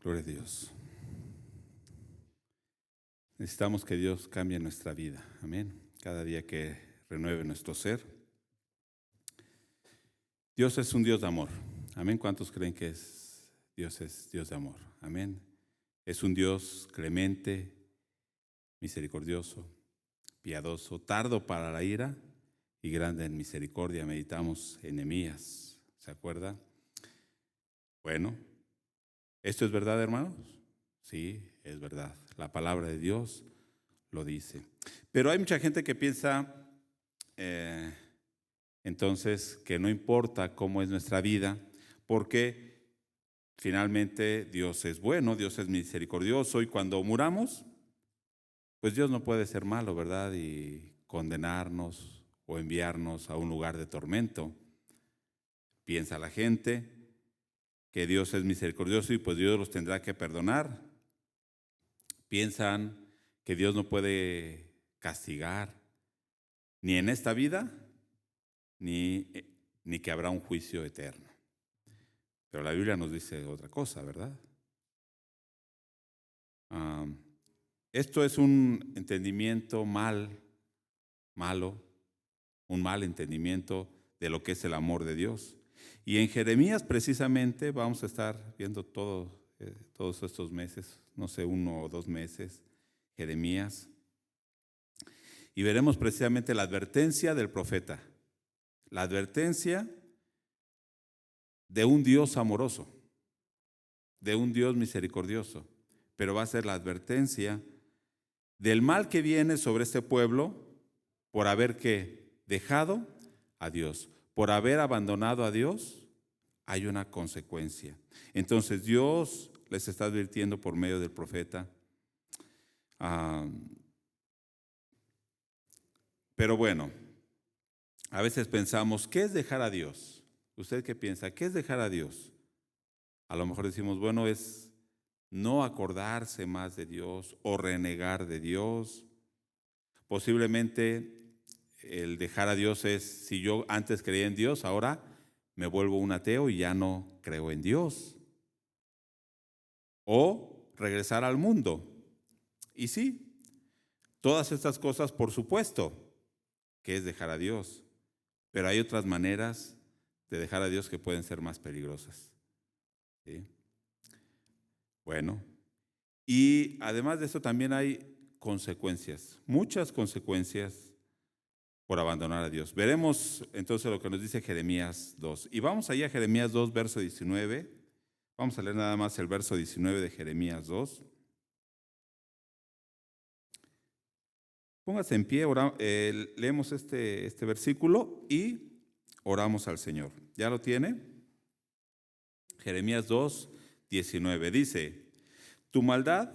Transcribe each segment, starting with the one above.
Gloria a Dios. Necesitamos que Dios cambie nuestra vida. Amén. Cada día que renueve nuestro ser. Dios es un Dios de amor. Amén. ¿Cuántos creen que Dios es Dios de amor? Amén. Es un Dios clemente, misericordioso, piadoso, tardo para la ira y grande en misericordia. Meditamos en Nehemías. ¿Se acuerda? Bueno, ¿esto es verdad, hermanos? Sí, es verdad. La palabra de Dios lo dice. Pero hay mucha gente que piensa entonces que no importa cómo es nuestra vida, porque finalmente Dios es bueno, Dios es misericordioso, y cuando muramos, pues Dios no puede ser malo, ¿verdad? Y condenarnos o enviarnos a un lugar de tormento. Piensa la gente que Dios es misericordioso y pues Dios los tendrá que perdonar. Piensan que Dios no puede castigar ni en esta vida, ni que habrá un juicio eterno. Pero la Biblia nos dice otra cosa, ¿verdad? Esto es un entendimiento malo, un mal entendimiento de lo que es el amor de Dios. Y en Jeremías precisamente vamos a estar viendo todos estos meses, no sé, 1 o 2 meses, Jeremías, y veremos precisamente la advertencia del profeta, la advertencia de un Dios amoroso, de un Dios misericordioso, pero va a ser la advertencia del mal que viene sobre este pueblo por haber dejado a Dios, por haber abandonado a Dios. Hay una consecuencia. Entonces Dios les está advirtiendo por medio del profeta. Pero bueno, a veces pensamos, ¿qué es dejar a Dios? ¿Usted qué piensa? ¿Qué es dejar a Dios? A lo mejor decimos, bueno, es no acordarse más de Dios o renegar de Dios. Posiblemente el dejar a Dios es, si yo antes creía en Dios, ahora me vuelvo un ateo y ya no creo en Dios. O regresar al mundo. Y sí, todas estas cosas, por supuesto, que es dejar a Dios. Pero hay otras maneras de dejar a Dios que pueden ser más peligrosas. ¿Sí? Bueno, y además de eso también hay consecuencias, muchas consecuencias por abandonar a Dios. Veremos entonces lo que nos dice Jeremías 2. Y vamos allá a Jeremías 2, verso 19. Vamos a leer nada más el verso 19 de Jeremías 2. Póngase en pie, leemos este versículo y oramos al Señor. ¿Ya lo tiene? Jeremías 2, 19. Dice, tu maldad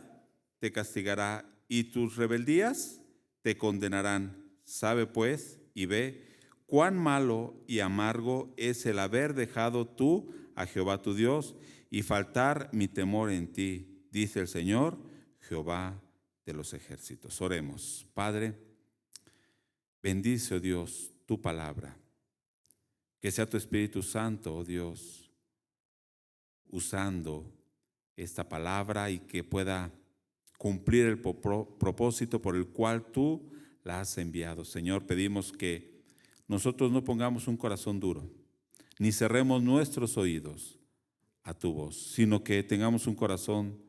te castigará y tus rebeldías te condenarán. Sabe pues y ve cuán malo y amargo es el haber dejado tú a Jehová tu Dios y faltar mi temor en ti, dice el Señor, Jehová de los ejércitos. Oremos. Padre, bendice, oh Dios, tu palabra. Que sea tu Espíritu Santo, oh Dios, usando esta palabra y que pueda cumplir el propósito por el cual tú la has enviado. Señor, pedimos que nosotros no pongamos un corazón duro, ni cerremos nuestros oídos a tu voz, sino que tengamos un corazón,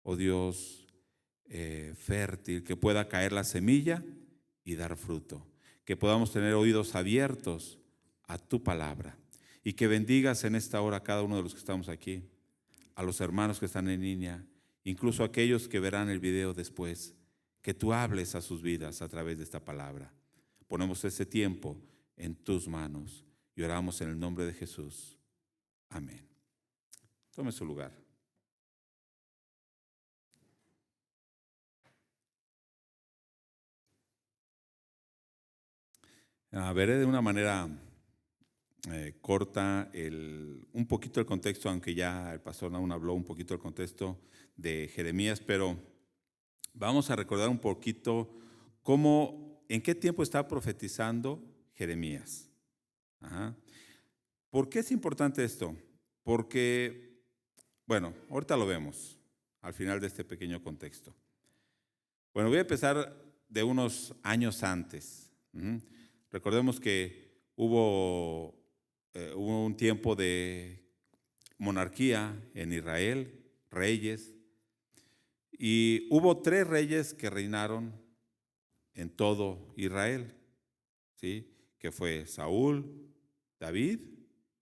oh Dios, fértil, que pueda caer la semilla y dar fruto, que podamos tener oídos abiertos a tu palabra y que bendigas en esta hora a cada uno de los que estamos aquí, a los hermanos que están en línea, incluso a aquellos que verán el video después, que tú hables a sus vidas a través de esta palabra. Ponemos ese tiempo en tus manos y oramos en el nombre de Jesús. Amén. Tome su lugar. Veré de una manera corta un poquito el contexto, aunque ya el pastor aún habló un poquito del contexto de Jeremías, pero vamos a recordar un poquito en qué tiempo está profetizando Jeremías. Ajá. ¿Por qué es importante esto? Porque Bueno, ahorita lo vemos al final de este pequeño contexto. Bueno, voy a empezar de unos años antes. Recordemos que hubo un tiempo de monarquía en Israel, reyes, y hubo 3 reyes que reinaron en todo Israel, ¿sí? Que fue Saúl, David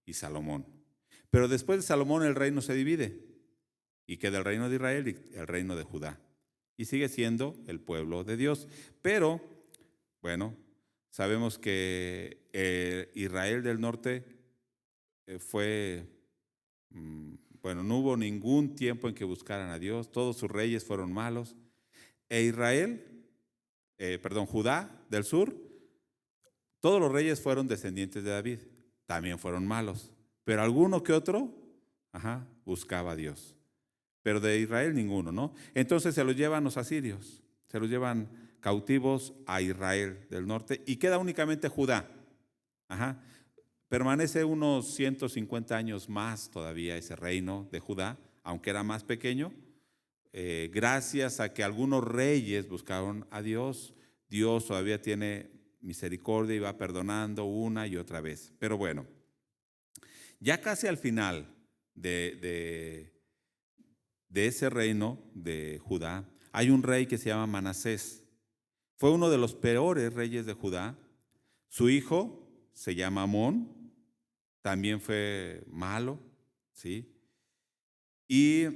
y Salomón. Pero después de Salomón el reino se divide y queda el reino de Israel y el reino de Judá. Y sigue siendo el pueblo de Dios. Pero, bueno, sabemos que Israel del norte fue, bueno, no hubo ningún tiempo en que buscaran a Dios. Todos sus reyes fueron malos. Judá del sur, todos los reyes fueron descendientes de David. También fueron malos. Pero alguno que otro, buscaba a Dios. Pero de Israel ninguno, ¿no? Entonces se los llevan los asirios, se los llevan cautivos a Israel del norte y queda únicamente Judá. Permanece unos 150 años más todavía ese reino de Judá, aunque era más pequeño, gracias a que algunos reyes buscaron a Dios. Dios todavía tiene misericordia y va perdonando una y otra vez. Pero bueno, ya casi al final de ese reino de Judá, hay un rey que se llama Manasés. Fue uno de los peores reyes de Judá. Su hijo se llama Amón, también fue malo, ¿sí? Y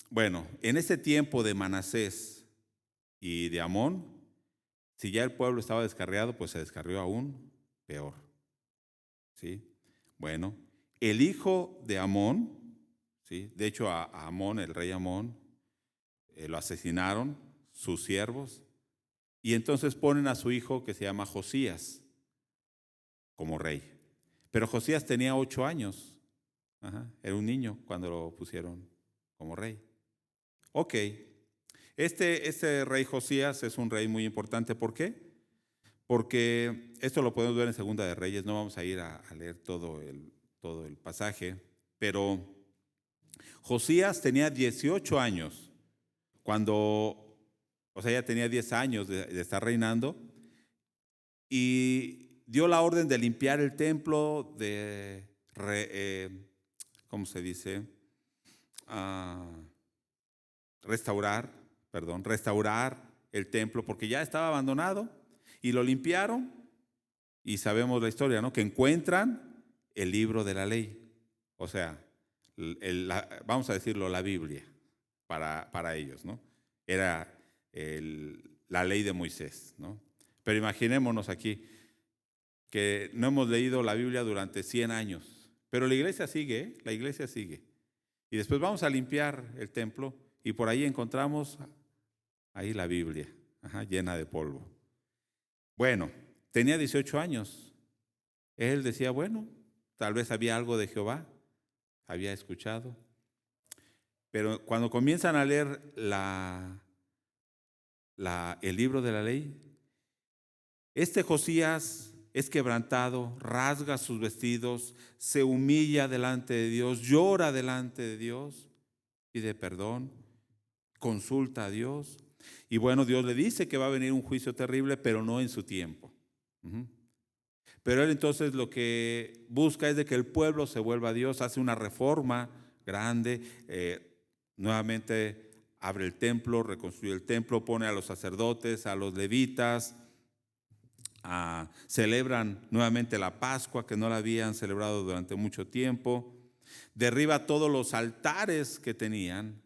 bueno, en ese tiempo de Manasés y de Amón, si ya el pueblo estaba descarriado, pues se descarrió aún peor, ¿sí? Bueno, el hijo de Amón, ¿sí? De hecho a Amón, el rey Amón, lo asesinaron sus siervos y entonces ponen a su hijo que se llama Josías como rey. Pero Josías tenía 8 años, era un niño cuando lo pusieron como rey. Ok, este rey Josías es un rey muy importante. ¿Por qué? Porque esto lo podemos ver en Segunda de Reyes, no vamos a ir a leer todo el pasaje, pero Josías tenía 18 años cuando, o sea, ya tenía 10 años de estar reinando y dio la orden de limpiar el templo, ¿cómo se dice? Restaurar el templo porque ya estaba abandonado y lo limpiaron y sabemos la historia, ¿no? Que encuentran el libro de la ley, o sea, vamos a decirlo, la Biblia para ellos, ¿no? Era la ley de Moisés, ¿no? Pero imaginémonos aquí que no hemos leído la Biblia durante 100 años, pero la iglesia sigue, ¿eh? La iglesia sigue. Y después vamos a limpiar el templo y por ahí encontramos ahí la Biblia, llena de polvo. Bueno, tenía 18 años. Él decía, bueno, tal vez había algo de Jehová, había escuchado. Pero cuando comienzan a leer el libro de la ley, este Josías es quebrantado, rasga sus vestidos, se humilla delante de Dios, llora delante de Dios, pide perdón, consulta a Dios. Y bueno, Dios le dice que va a venir un juicio terrible, pero no en su tiempo. Pero él entonces lo que busca es de que el pueblo se vuelva a Dios, hace una reforma grande, nuevamente abre el templo, reconstruye el templo, pone a los sacerdotes, a los levitas, celebran nuevamente la Pascua que no la habían celebrado durante mucho tiempo, derriba todos los altares que tenían,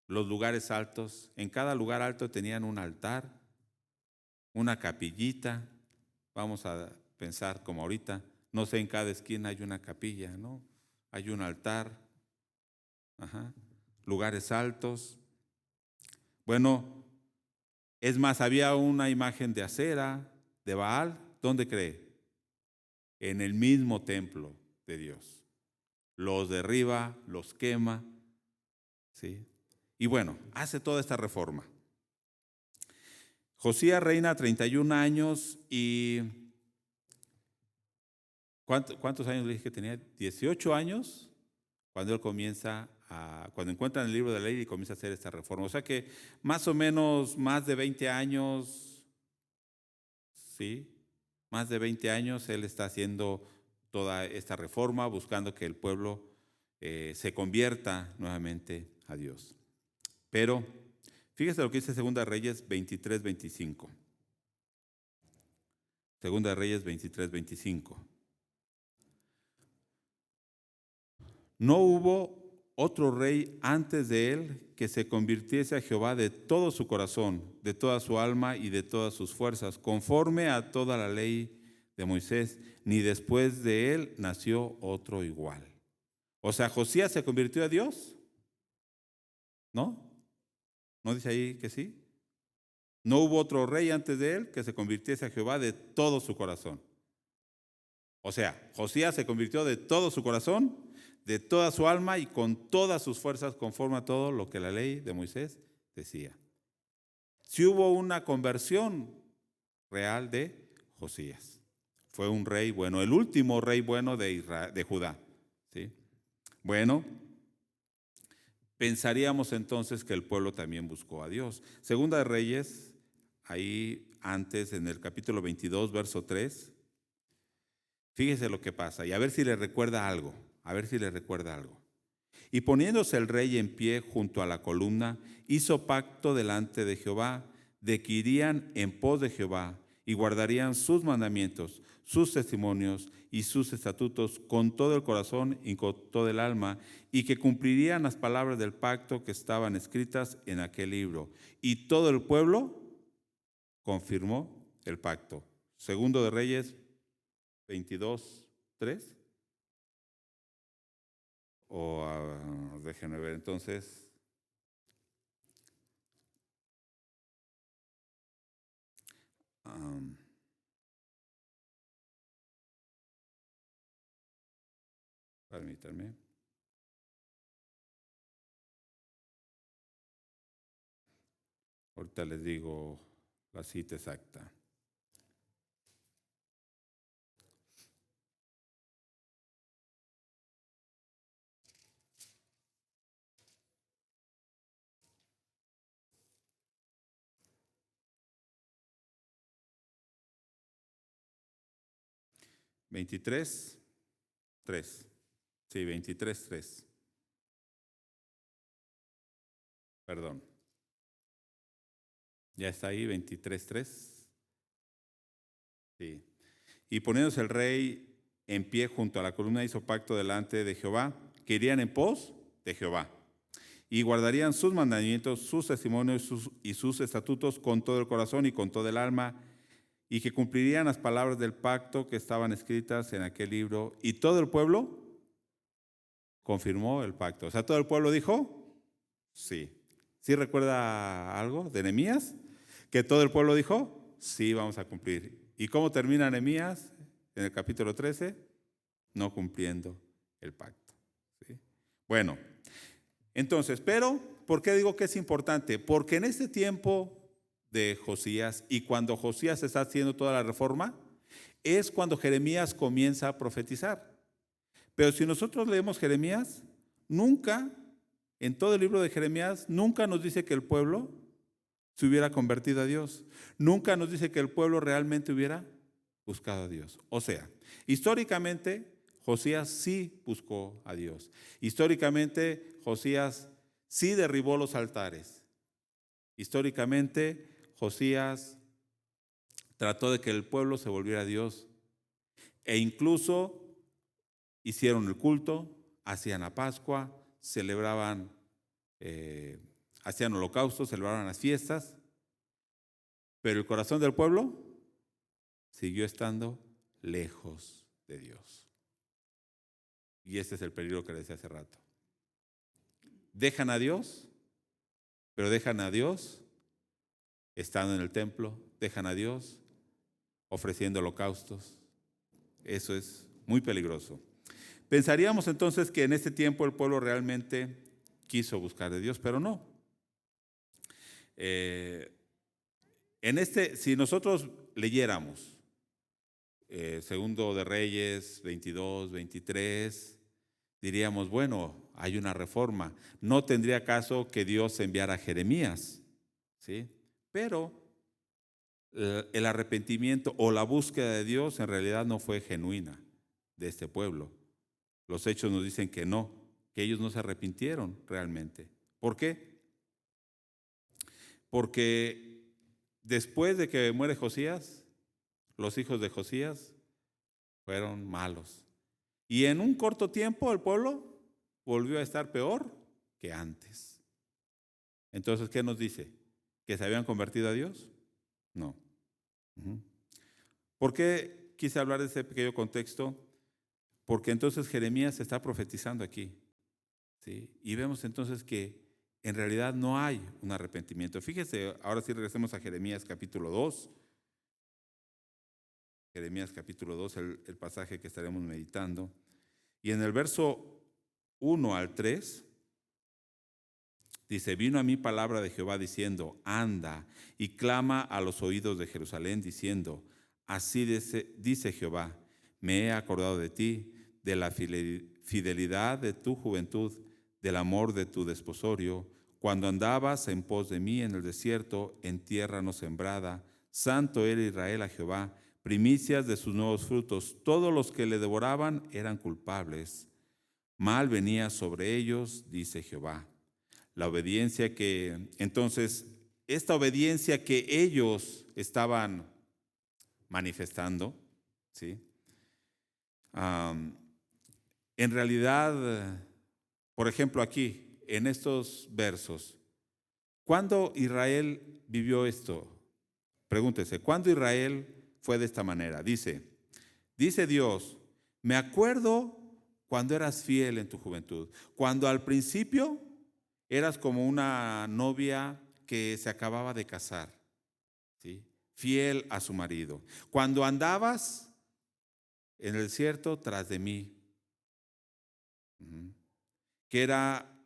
los lugares altos. En cada lugar alto tenían un altar, una capillita. Vamos a pensar como ahorita, no sé, en cada esquina hay una capilla, ¿no? Hay un altar, lugares altos. Bueno, es más, había una imagen de Acera, de Baal. ¿Dónde cree? En el mismo templo de Dios. Los derriba, los quema, ¿sí? Y bueno, hace toda esta reforma. Josías reina 31 años y ¿cuántos años le dije que tenía? 18 años cuando él comienza cuando encuentran el libro de la ley y comienza a hacer esta reforma. O sea que más o menos más de 20 años, ¿sí? Más de 20 años él está haciendo toda esta reforma, buscando que el pueblo se convierta nuevamente a Dios. Pero fíjese lo que dice Segunda de Reyes 23, 25. Segunda de Reyes 23, 25. No hubo otro rey antes de él que se convirtiese a Jehová de todo su corazón, de toda su alma y de todas sus fuerzas, conforme a toda la ley de Moisés, ni después de él nació otro igual. O sea, ¿Josías se convirtió a Dios? ¿No? ¿No dice ahí que sí? No hubo otro rey antes de él que se convirtiese a Jehová de todo su corazón. O sea, Josías se convirtió de todo su corazón, de toda su alma y con todas sus fuerzas, conforme a todo lo que la ley de Moisés decía. Sí hubo una conversión real de Josías. Fue un rey bueno, el último rey bueno de Israel, de Judá. ¿Sí? Bueno, pensaríamos entonces que el pueblo también buscó a Dios. Segunda de Reyes, ahí antes en el capítulo 22, verso 3, fíjese lo que pasa y a ver si le recuerda algo, Y poniéndose el rey en pie junto a la columna, hizo pacto delante de Jehová, de que irían en pos de Jehová y guardarían sus mandamientos, sus testimonios y sus estatutos con todo el corazón y con todo el alma, y que cumplirían las palabras del pacto que estaban escritas en aquel libro. Y todo el pueblo confirmó el pacto. Segundo de Reyes 22, 3. Déjenme ver entonces. Permítanme. Ahorita les digo la cita exacta. ¿23? 3. Sí, 23, 3. Perdón. ¿Ya está ahí? 23, 3. Sí. Y poniéndose el rey en pie junto a la columna, hizo pacto delante de Jehová, que irían en pos de Jehová. Y guardarían sus mandamientos, sus testimonios y sus estatutos con todo el corazón y con todo el alma, y que cumplirían las palabras del pacto que estaban escritas en aquel libro. Y todo el pueblo confirmó el pacto. O sea, todo el pueblo dijo, sí. ¿Sí recuerda algo de Nehemías? Que todo el pueblo dijo, sí, vamos a cumplir. ¿Y cómo termina Nehemías en el capítulo 13? No cumpliendo el pacto. ¿Sí? Bueno, entonces, pero, ¿por qué digo que es importante? Porque en este tiempo de Josías y cuando Josías está haciendo toda la reforma, es cuando Jeremías comienza a profetizar. Pero si nosotros leemos Jeremías, nunca, en todo el libro de Jeremías, nunca nos dice que el pueblo se hubiera convertido a Dios. Nunca nos dice que el pueblo realmente hubiera buscado a Dios. O sea, históricamente, Josías sí buscó a Dios. Históricamente, Josías sí derribó los altares. Históricamente, Josías trató de que el pueblo se volviera a Dios. E incluso hicieron el culto, hacían la Pascua, celebraban, hacían holocaustos, celebraban las fiestas, pero el corazón del pueblo siguió estando lejos de Dios. Y este es el peligro que les decía hace rato. Dejan a Dios, pero dejan a Dios estando en el templo, dejan a Dios ofreciendo holocaustos. Eso es muy peligroso. Pensaríamos entonces que en este tiempo el pueblo realmente quiso buscar de Dios, pero no. Si nosotros leyéramos Segundo de Reyes 22, 23, diríamos, bueno, hay una reforma. No tendría caso que Dios enviara a Jeremías, ¿sí? Pero el arrepentimiento o la búsqueda de Dios en realidad no fue genuina de este pueblo. Los hechos nos dicen que no, que ellos no se arrepintieron realmente. ¿Por qué? Porque después de que muere Josías, los hijos de Josías fueron malos. Y en un corto tiempo el pueblo volvió a estar peor que antes. Entonces, ¿qué nos dice? ¿Que se habían convertido a Dios? No. ¿Por qué quise hablar de ese pequeño contexto? Porque entonces Jeremías está profetizando aquí, ¿sí? Y vemos entonces que en realidad no hay un arrepentimiento. Fíjese, ahora sí regresemos a Jeremías capítulo 2. Jeremías capítulo 2, el pasaje que estaremos meditando. Y en el verso 1 al 3, dice, vino a mí palabra de Jehová diciendo, anda y clama a los oídos de Jerusalén diciendo, así dice Jehová, me he acordado de ti, de la fidelidad de tu juventud, del amor de tu desposorio, cuando andabas en pos de mí en el desierto, en tierra no sembrada. Santo era Israel a Jehová, primicias de sus nuevos frutos. Todos los que le devoraban eran culpables. Mal venía sobre ellos, dice Jehová. La obediencia entonces, esta obediencia que ellos estaban manifestando, ¿sí? En realidad, por ejemplo, aquí, en estos versos, ¿cuándo Israel vivió esto? Pregúntese, ¿cuándo Israel fue de esta manera? Dice Dios, me acuerdo cuando eras fiel en tu juventud, cuando al principio eras como una novia que se acababa de casar, ¿sí? Fiel a su marido. Cuando andabas en el desierto tras de mí,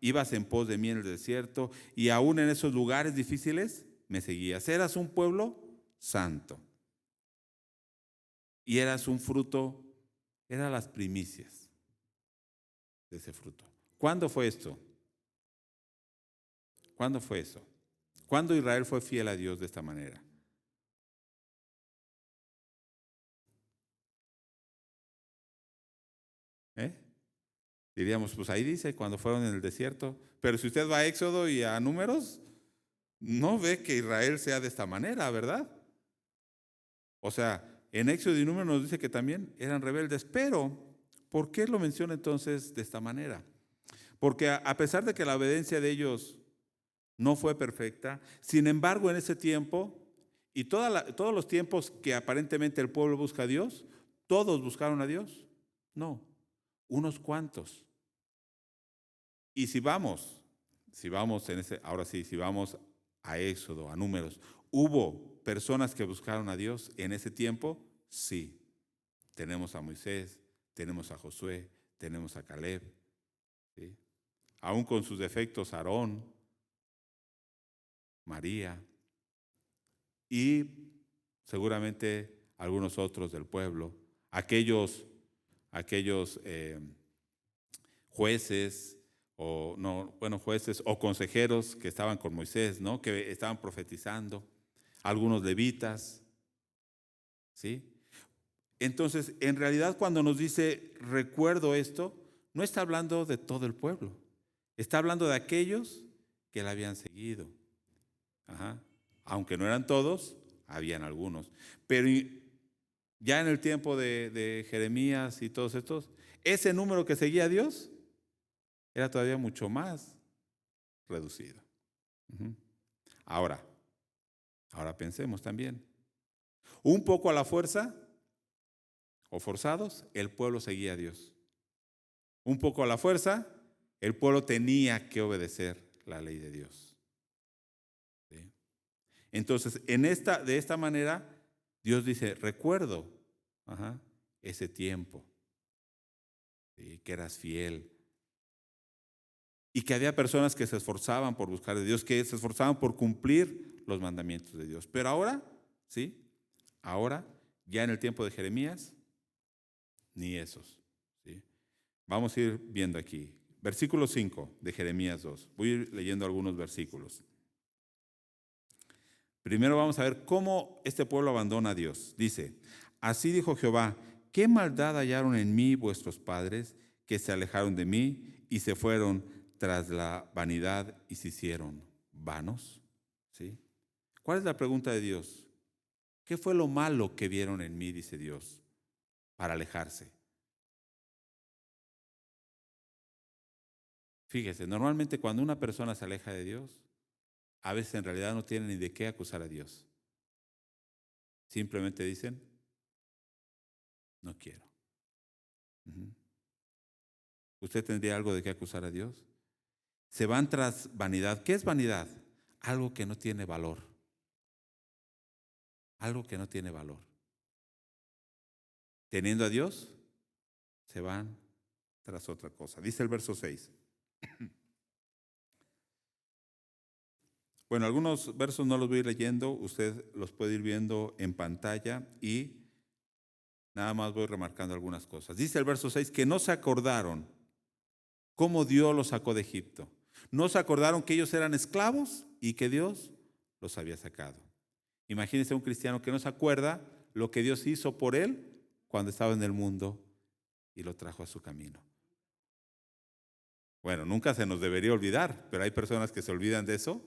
ibas en pos de mí en el desierto y aún en esos lugares difíciles me seguías. Eras un pueblo santo y eras un fruto, eran las primicias de ese fruto. ¿Cuándo fue esto? ¿Cuándo fue eso? ¿Cuándo Israel fue fiel a Dios de esta manera? ¿Eh? Diríamos, pues ahí dice, cuando fueron en el desierto. Pero si usted va a Éxodo y a Números, no ve que Israel sea de esta manera, ¿verdad? O sea, en Éxodo y Números nos dice que también eran rebeldes. Pero, ¿por qué lo menciona entonces de esta manera? Porque a pesar de que la obediencia de ellos no fue perfecta, sin embargo en ese tiempo y todos los tiempos que aparentemente el pueblo busca a Dios, ¿todos buscaron a Dios? No, unos cuantos. Y si vamos ahora sí, si vamos a Éxodo, a Números, ¿hubo personas que buscaron a Dios en ese tiempo? Sí. Tenemos a Moisés, tenemos a Josué, tenemos a Caleb, ¿sí? Aún con sus defectos, Aarón, María y seguramente algunos otros del pueblo, aquellos jueces jueces o consejeros que estaban con Moisés, ¿no? Que estaban profetizando, algunos levitas, ¿sí? Entonces, en realidad cuando nos dice recuerdo esto, no está hablando de todo el pueblo, está hablando de aquellos que la habían seguido. Ajá. Aunque no eran todos, habían algunos. Pero ya en el tiempo de Jeremías y todos estos, ese número que seguía a Dios era todavía mucho más reducido. Ahora pensemos también. Un poco a la fuerza o forzados, el pueblo seguía a Dios. Un poco a la fuerza, el pueblo tenía que obedecer la ley de Dios. ¿Sí? Entonces, de esta manera, Dios dice, recuerdo ese tiempo, ¿sí? Que eras fiel. Y que había personas que se esforzaban por buscar a Dios, que se esforzaban por cumplir los mandamientos de Dios. Pero ahora, ¿sí? Ahora, ya en el tiempo de Jeremías, ni esos, ¿sí? Vamos a ir viendo aquí. Versículo 5 de Jeremías 2. Voy a ir leyendo algunos versículos. Primero vamos a ver cómo este pueblo abandona a Dios. Dice, así dijo Jehová, ¿qué maldad hallaron en mí vuestros padres, que se alejaron de mí y se fueron tras la vanidad y se hicieron vanos? ¿Sí? ¿Cuál es la pregunta de Dios? ¿Qué fue lo malo que vieron en mí, dice Dios, para alejarse? Fíjese, normalmente cuando una persona se aleja de Dios, a veces en realidad no tienen ni de qué acusar a Dios. Simplemente dicen, no quiero. Ujú. ¿Usted tendría algo de qué acusar a Dios? Se van tras vanidad. ¿Qué es vanidad? Algo que no tiene valor. Algo que no tiene valor. Teniendo a Dios, se van tras otra cosa. Dice el verso 6. Bueno, algunos versos no los voy a ir leyendo, usted los puede ir viendo en pantalla y nada más voy remarcando algunas cosas. Dice el verso 6 que no se acordaron cómo Dios los sacó de Egipto. No se acordaron que ellos eran esclavos y que Dios los había sacado. Imagínese un cristiano que no se acuerda lo que Dios hizo por él cuando estaba en el mundo y lo trajo a su camino. Bueno, nunca se nos debería olvidar, pero hay personas que se olvidan de eso.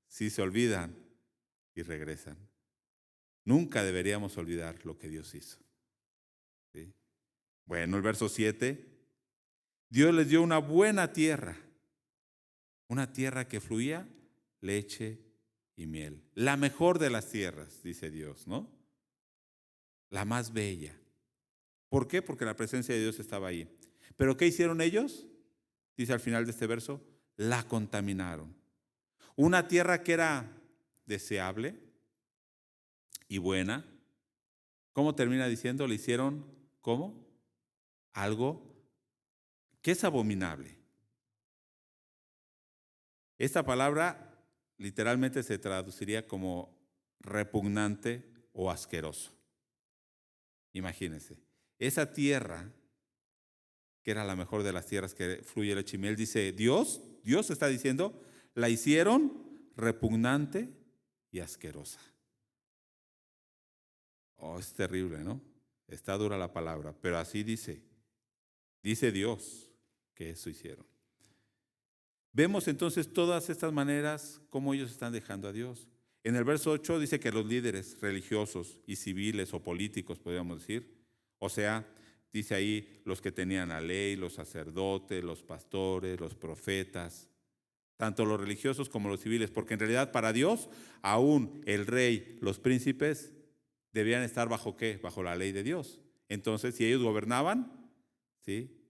Sí se olvidan y regresan. Nunca deberíamos olvidar lo que Dios hizo. ¿Sí? Bueno, el verso 7. Dios les dio una buena tierra, una tierra que fluía leche y miel. La mejor de las tierras, dice Dios, ¿no? La más bella. ¿Por qué? Porque la presencia de Dios estaba ahí. ¿Pero qué hicieron ellos? Dice al final de este verso, la contaminaron. Una tierra que era deseable y buena. ¿Cómo termina diciendo? Le hicieron, ¿cómo? Algo que es abominable. Esta palabra literalmente se traduciría como repugnante o asqueroso. Imagínense, esa tierra, que era la mejor de las tierras que fluye leche y miel, dice Dios está diciendo, la hicieron repugnante y asquerosa. Oh, es terrible, ¿no? Está dura la palabra, pero así dice Dios que eso hicieron. Vemos entonces todas estas maneras como ellos están dejando a Dios. En el verso 8 dice que los líderes religiosos y civiles o políticos, podríamos decir, o sea, dice ahí los que tenían la ley, los sacerdotes, los pastores, los profetas, tanto los religiosos como los civiles, porque en realidad para Dios, aún el rey, los príncipes, debían estar bajo ¿qué? Bajo la ley de Dios. Entonces, si ellos gobernaban, ¿sí?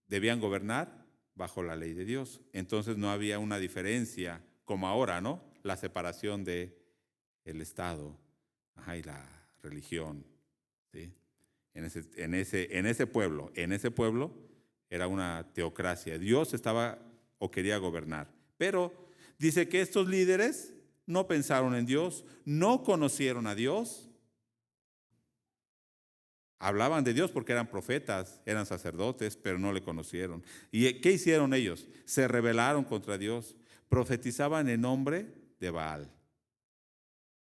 Debían gobernar bajo la ley de Dios. Entonces no había una diferencia como ahora, ¿no? La separación de el Estado, y la religión, ¿sí? En ese pueblo era una teocracia. Dios estaba o quería gobernar. Pero dice que estos líderes no pensaron en Dios, no conocieron a Dios. Hablaban de Dios porque eran profetas, eran sacerdotes, pero no le conocieron. ¿Y qué hicieron ellos? Se rebelaron contra Dios, profetizaban en nombre de Baal.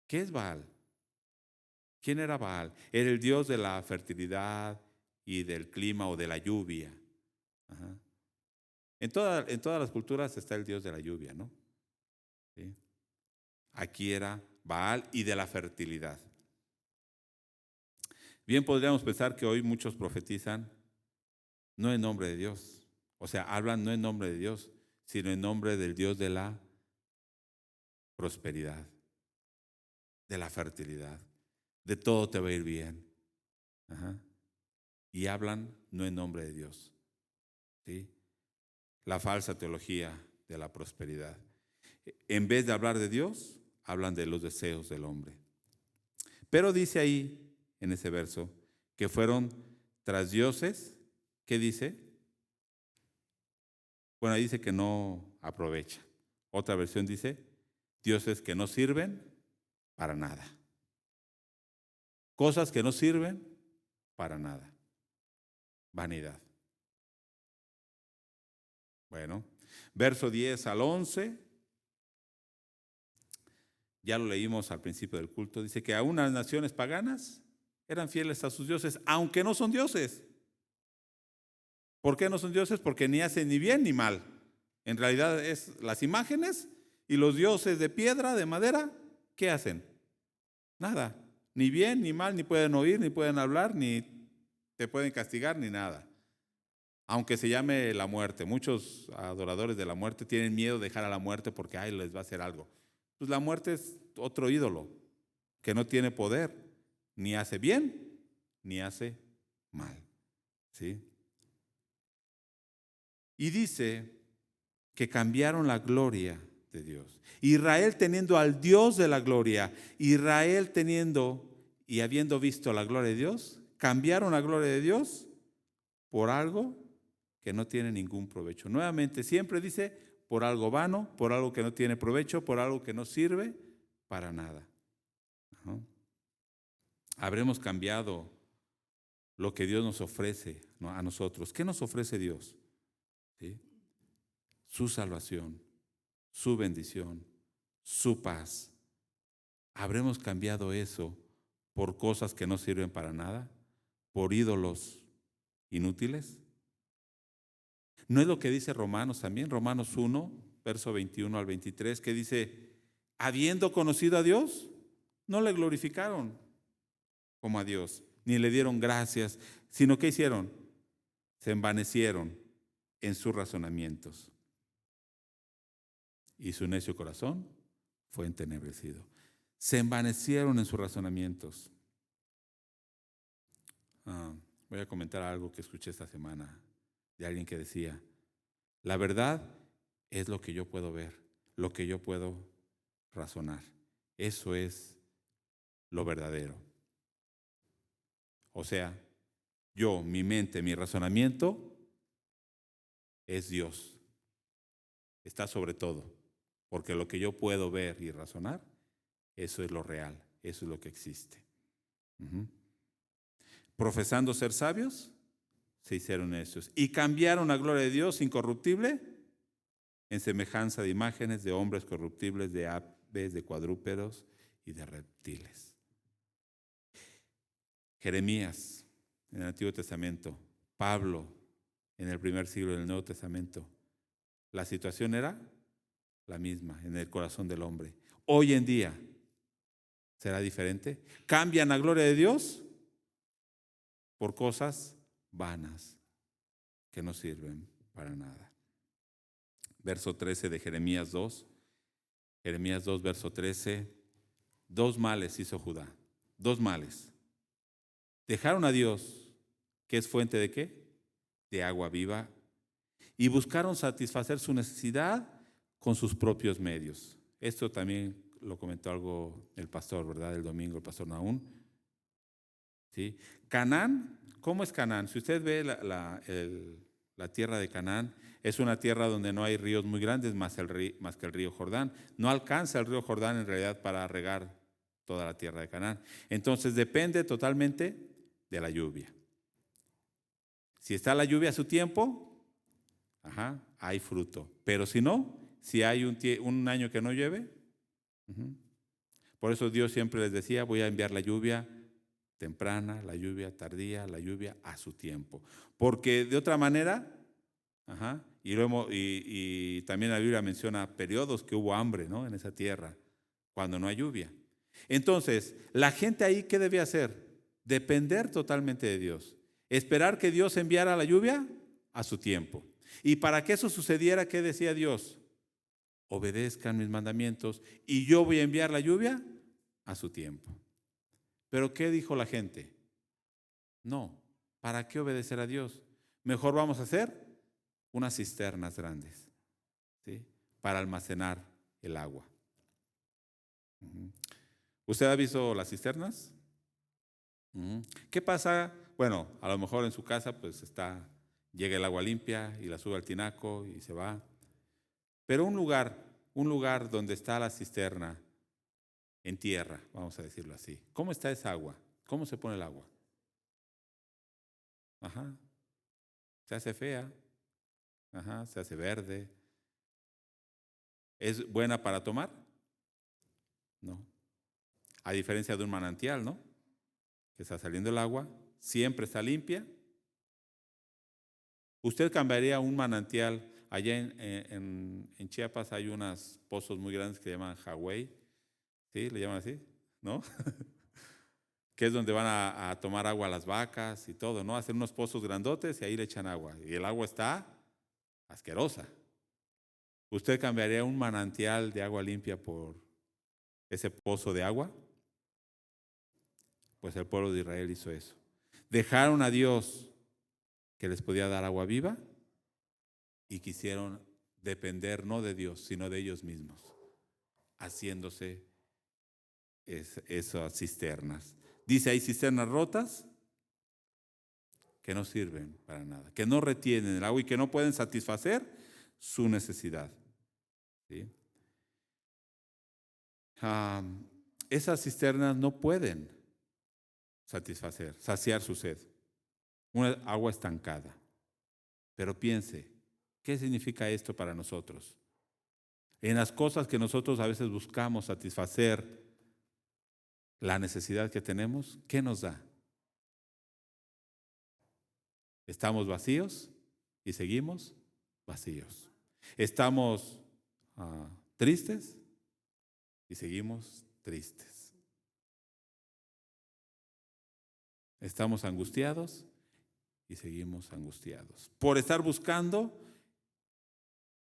¿Qué es Baal? ¿Quién era Baal? Era el dios de la fertilidad y del clima o de la lluvia. Ajá. En todas las culturas está el dios de la lluvia, ¿no? ¿Sí? Aquí era Baal y de la fertilidad. Bien podríamos pensar que hoy muchos profetizan no en nombre de Dios. O sea, hablan no en nombre de Dios, sino en nombre del Dios de la prosperidad, de la fertilidad, de todo te va a ir bien. Ajá. Y hablan no en nombre de Dios. ¿Sí? La falsa teología de la prosperidad. En vez de hablar de Dios, hablan de los deseos del hombre. Pero dice ahí, en ese verso, que fueron tras dioses. ¿Qué dice? Bueno, ahí dice que no aprovecha. Otra versión dice, dioses que no sirven para nada. Cosas que no sirven para nada. Vanidad. Bueno, verso 10 al 11, ya lo leímos al principio del culto, dice que aún las naciones paganas eran fieles a sus dioses, aunque no son dioses. ¿Por qué no son dioses? Porque ni hacen ni bien ni mal. En realidad es las imágenes y los dioses de piedra, de madera, ¿qué hacen? Nada. Ni bien ni mal, ni pueden oír, ni pueden hablar, ni te pueden castigar, ni nada. Aunque se llame la muerte. Muchos adoradores de la muerte tienen miedo de dejar a la muerte porque ay, les va a hacer algo. Pues la muerte es otro ídolo que no tiene poder, ni hace bien, ni hace mal. ¿Sí? Y dice que cambiaron la gloria de Dios. Israel teniendo al Dios de la gloria, Israel teniendo y habiendo visto la gloria de Dios, cambiaron la gloria de Dios por algo que no tiene ningún provecho. Nuevamente, siempre dice por algo vano, por algo que no tiene provecho, por algo que no sirve para nada. ¿No? Habremos cambiado lo que Dios nos ofrece, ¿no?, a nosotros. ¿Qué nos ofrece Dios? ¿Sí? Su salvación, su bendición, su paz. ¿Habremos cambiado eso por cosas que no sirven para nada? ¿Por ídolos inútiles? ¿No es lo que dice Romanos también? Romanos 1, verso 21 al 23, que dice, habiendo conocido a Dios, no le glorificaron como a Dios, ni le dieron gracias, sino que hicieron, se envanecieron en sus razonamientos. Y su necio corazón fue entenebrecido. Se envanecieron en sus razonamientos. Voy a comentar algo que escuché esta semana de alguien que decía, la verdad es lo que yo puedo ver, lo que yo puedo razonar. Eso es lo verdadero. O sea, yo, mi mente, mi razonamiento es Dios. Está sobre todo. Porque lo que yo puedo ver y razonar, eso es lo real, eso es lo que existe. Profesando ser sabios, se hicieron necios y cambiaron la gloria de Dios incorruptible en semejanza de imágenes de hombres corruptibles, de aves, de cuadrúpedos y de reptiles. Jeremías en el Antiguo Testamento, Pablo en el primer siglo del Nuevo Testamento. La situación era la misma en el corazón del hombre. Hoy en día, ¿será diferente? ¿Cambian la gloria de Dios por cosas vanas que no sirven para nada? Verso 13 de Jeremías 2. Jeremías 2, verso 13. Dos males hizo Judá. Dos males. Dejaron a Dios, que es fuente de ¿qué? De agua viva, y buscaron satisfacer su necesidad con sus propios medios. Esto también lo comentó algo el pastor, ¿verdad? El domingo, el pastor Nahum. ¿Sí? Canaán, ¿cómo es Canaán? Si usted ve la tierra de Canaán, es una tierra donde no hay ríos muy grandes más que el río Jordán. No alcanza el río Jordán en realidad para regar toda la tierra de Canaán. Entonces depende totalmente de la lluvia. Si está la lluvia a su tiempo, hay fruto. Pero si no, si hay un año que no llueve, por eso Dios siempre les decía, voy a enviar la lluvia temprana, la lluvia tardía, la lluvia a su tiempo. Porque de otra manera, y también la Biblia menciona periodos que hubo hambre, ¿no?, en esa tierra, cuando no hay lluvia. Entonces, la gente ahí, ¿qué debía hacer? Depender totalmente de Dios. Esperar que Dios enviara la lluvia a su tiempo. Y para que eso sucediera, ¿qué decía Dios? Obedezcan mis mandamientos y yo voy a enviar la lluvia a su tiempo. ¿Pero qué dijo la gente? No, ¿para qué obedecer a Dios? Mejor vamos a hacer unas cisternas grandes, ¿sí?, para almacenar el agua. ¿Usted ha visto las cisternas? ¿Qué pasa? Bueno, a lo mejor en su casa pues llega el agua limpia y la sube al tinaco y se va. Pero un lugar donde está la cisterna en tierra, vamos a decirlo así. ¿Cómo está esa agua? ¿Cómo se pone el agua? Se hace fea. Ajá, se hace verde. ¿Es buena para tomar? No. A diferencia de un manantial, ¿no? Que está saliendo el agua, siempre está limpia. ¿Usted cambiaría un manantial? Allá en Chiapas hay unos pozos muy grandes que se llaman Hawái, ¿sí? ¿Le llaman así? ¿No? Que es donde van a tomar agua las vacas y todo, ¿no? Hacen unos pozos grandotes y ahí le echan agua. Y el agua está asquerosa. ¿Usted cambiaría un manantial de agua limpia por ese pozo de agua? Pues el pueblo de Israel hizo eso. Dejaron a Dios que les podía dar agua viva y quisieron depender no de Dios, sino de ellos mismos, haciéndose esas cisternas. Dice, hay cisternas rotas que no sirven para nada, que no retienen el agua y que no pueden satisfacer su necesidad. ¿Sí? Esas cisternas no pueden saciar su sed. Una agua estancada. Pero piense, ¿qué significa esto para nosotros? En las cosas que nosotros a veces buscamos satisfacer la necesidad que tenemos, ¿qué nos da? Estamos vacíos y seguimos vacíos. Estamos tristes y seguimos tristes. Estamos angustiados y seguimos angustiados. Por estar buscando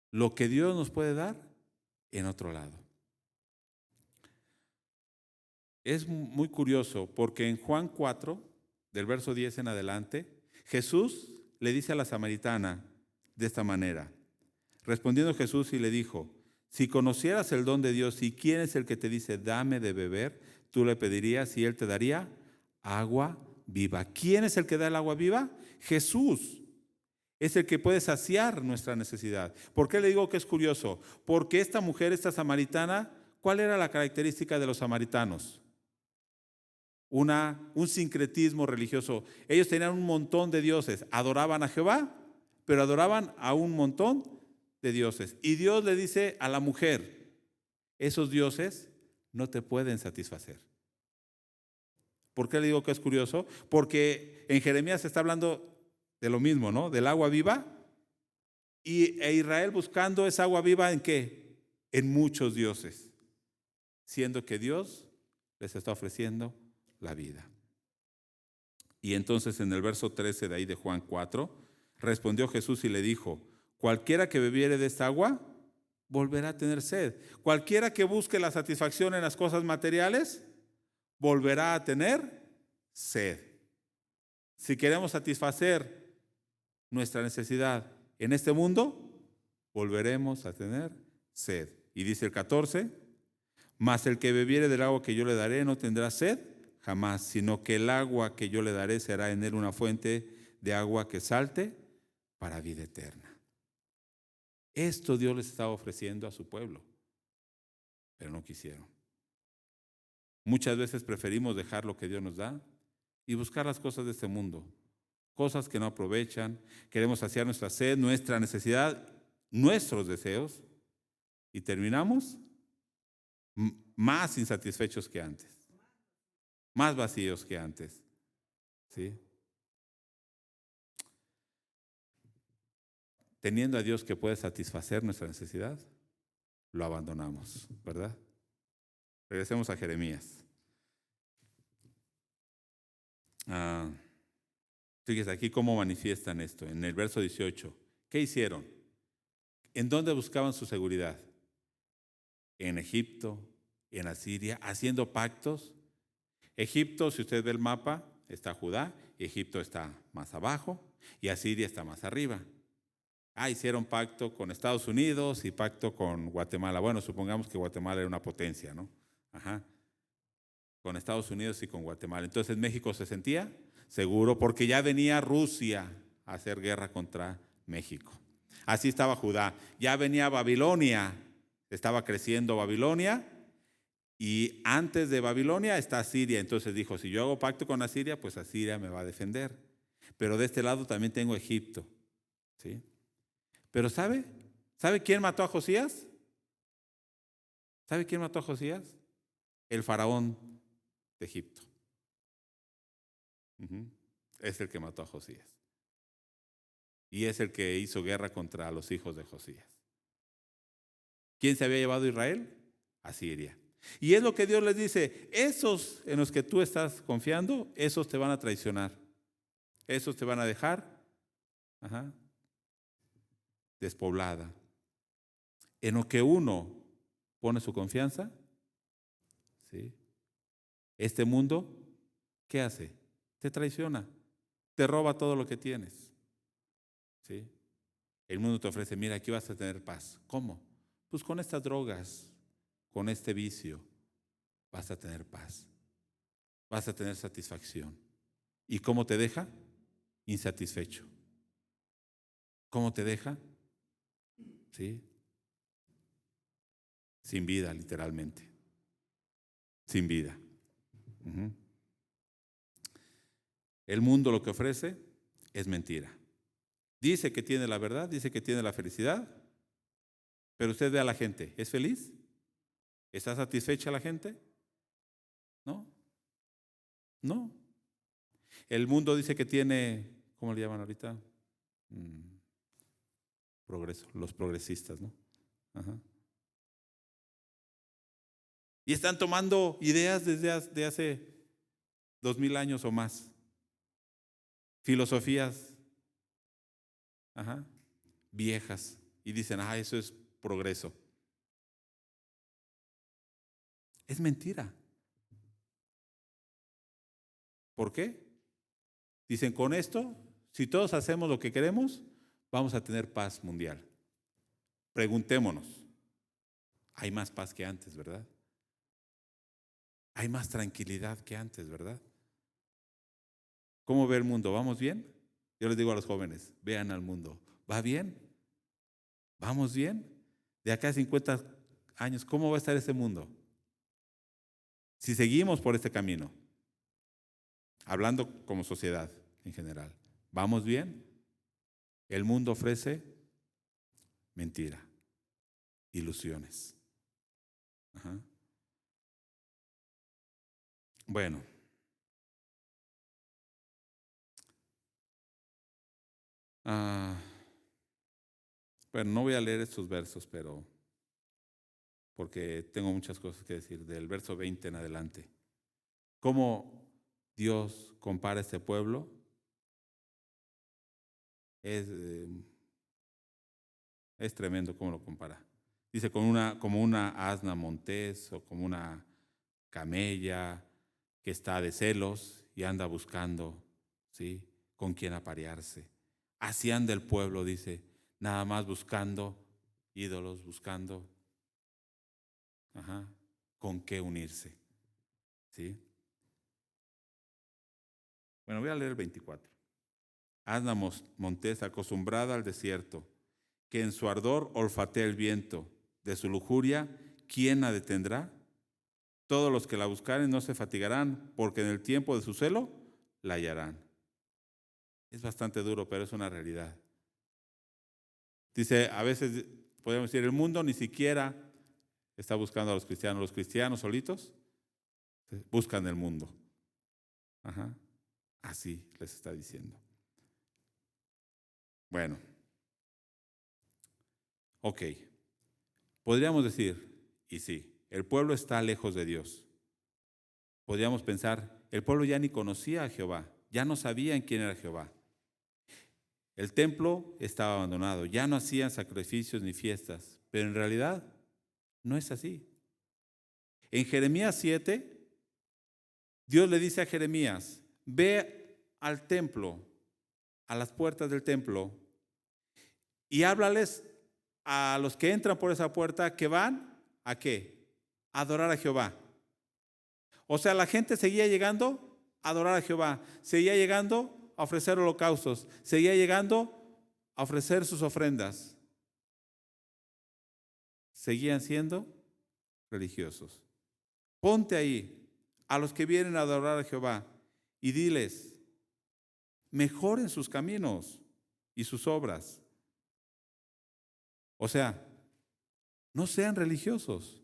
lo que Dios nos puede dar en otro lado. Es muy curioso porque en Juan 4, del verso 10 en adelante, Jesús le dice a la samaritana de esta manera. Respondiendo Jesús y le dijo, si conocieras el don de Dios y quién es el que te dice, dame de beber, tú le pedirías y él te daría agua viva. ¿Quién es el que da el agua viva? Jesús. Es el que puede saciar nuestra necesidad. ¿Por qué le digo que es curioso? Porque esta mujer, esta samaritana, ¿cuál era la característica de los samaritanos? Un sincretismo religioso. Ellos tenían un montón de dioses, adoraban a Jehová, pero adoraban a un montón de dioses. Y Dios le dice a la mujer, esos dioses no te pueden satisfacer. ¿Por qué le digo que es curioso? Porque en Jeremías se está hablando de lo mismo, ¿no? Del agua viva. E Israel buscando esa agua viva ¿en qué? En muchos dioses. Siendo que Dios les está ofreciendo la vida. Y entonces en el verso 13 de ahí de Juan 4, respondió Jesús y le dijo, cualquiera que bebiere de esta agua, volverá a tener sed. Cualquiera que busque la satisfacción en las cosas materiales, volverá a tener sed. Si queremos satisfacer nuestra necesidad en este mundo, volveremos a tener sed. Y dice el 14, mas el que bebiere del agua que yo le daré no tendrá sed jamás, sino que el agua que yo le daré será en él una fuente de agua que salte para vida eterna. Esto Dios les estaba ofreciendo a su pueblo, pero no quisieron. Muchas veces preferimos dejar lo que Dios nos da y buscar las cosas de este mundo, cosas que no aprovechan. Queremos saciar nuestra sed, nuestra necesidad, nuestros deseos y terminamos más insatisfechos que antes, más vacíos que antes. ¿Sí? Teniendo a Dios que puede satisfacer nuestra necesidad, lo abandonamos, ¿verdad? Regresemos a Jeremías. Fíjese aquí cómo manifiestan esto. En el verso 18, ¿qué hicieron? ¿En dónde buscaban su seguridad? En Egipto, en Asiria, haciendo pactos. Egipto, si usted ve el mapa, está Judá, Egipto está más abajo y Asiria está más arriba. Hicieron pacto con Estados Unidos y pacto con Guatemala. Bueno, supongamos que Guatemala era una potencia, ¿no? Con Estados Unidos y con Guatemala. Entonces México se sentía seguro porque ya venía Rusia a hacer guerra contra México. Así estaba Judá. Ya venía Babilonia, estaba creciendo Babilonia y antes de Babilonia está Asiria. Entonces dijo, si yo hago pacto con Asiria, pues Asiria me va a defender. Pero de este lado también tengo Egipto, ¿sí? Pero ¿sabe quién mató a Josías? ¿Sabe quién mató a Josías? El faraón de Egipto. Es el que mató a Josías. Y es el que hizo guerra contra los hijos de Josías. ¿Quién se había llevado a Israel? A Siria. Y es lo que Dios les dice: esos en los que tú estás confiando, esos te van a traicionar. Esos te van a dejar despoblada. En lo que uno pone su confianza, ¿sí? Este mundo, ¿qué hace? Te traiciona, te roba todo lo que tienes, ¿sí? El mundo te ofrece: mira, aquí vas a tener paz. ¿Cómo? Pues con estas drogas, con este vicio, vas a tener paz, vas a tener satisfacción. ¿Y cómo te deja? Insatisfecho. ¿Cómo te deja? ¿Sí? Sin vida, literalmente. Sin vida. El mundo lo que ofrece es mentira. Dice que tiene la verdad, dice que tiene la felicidad, pero usted ve a la gente, ¿es feliz? ¿Está satisfecha la gente? No. No. El mundo dice que tiene, ¿cómo le llaman ahorita? Progreso, los progresistas, ¿no? Y están tomando ideas desde hace 2000 años o más. Filosofías viejas. Y dicen: eso es progreso. Es mentira. ¿Por qué? Dicen: con esto, si todos hacemos lo que queremos, vamos a tener paz mundial. Preguntémonos: hay más paz que antes, ¿verdad? Hay más tranquilidad que antes, ¿verdad? ¿Cómo ve el mundo? ¿Vamos bien? Yo les digo a los jóvenes: vean al mundo. ¿Va bien? ¿Vamos bien? De acá a 50 años, ¿cómo va a estar este mundo? Si seguimos por este camino, hablando como sociedad en general, ¿vamos bien? El mundo ofrece mentira, ilusiones. Bueno. Bueno, no voy a leer estos versos, pero porque tengo muchas cosas que decir del verso 20 en adelante. ¿Cómo Dios compara a este pueblo? Es tremendo cómo lo compara. Dice: como una asna montés, o como una camella que está de celos y anda buscando, ¿sí?, con quién aparearse. Así anda el pueblo, dice, nada más buscando ídolos, buscando con qué unirse, ¿sí? Bueno, voy a leer el 24. Asna montés, acostumbrada al desierto, que en su ardor olfatea el viento, de su lujuria, ¿quién la detendrá? Todos los que la buscaren no se fatigarán, porque en el tiempo de su celo la hallarán. Es bastante duro, pero es una realidad. Dice, a veces podemos decir, el mundo ni siquiera está buscando a los cristianos solitos buscan el mundo. Así les está diciendo. Bueno, ok. Podríamos decir, y sí, el pueblo está lejos de Dios. Podríamos pensar, el pueblo ya ni conocía a Jehová, ya no sabían quién era Jehová. El templo estaba abandonado, ya no hacían sacrificios ni fiestas, pero en realidad no es así. En Jeremías 7, Dios le dice a Jeremías: ve al templo, a las puertas del templo, y háblales a los que entran por esa puerta que van ¿a qué? A adorar a Jehová. O sea, la gente seguía llegando a adorar a Jehová, seguía llegando a ofrecer holocaustos, seguía llegando a ofrecer sus ofrendas. Seguían siendo religiosos. Ponte ahí a los que vienen a adorar a Jehová y diles: mejoren sus caminos y sus obras. O sea, no sean religiosos.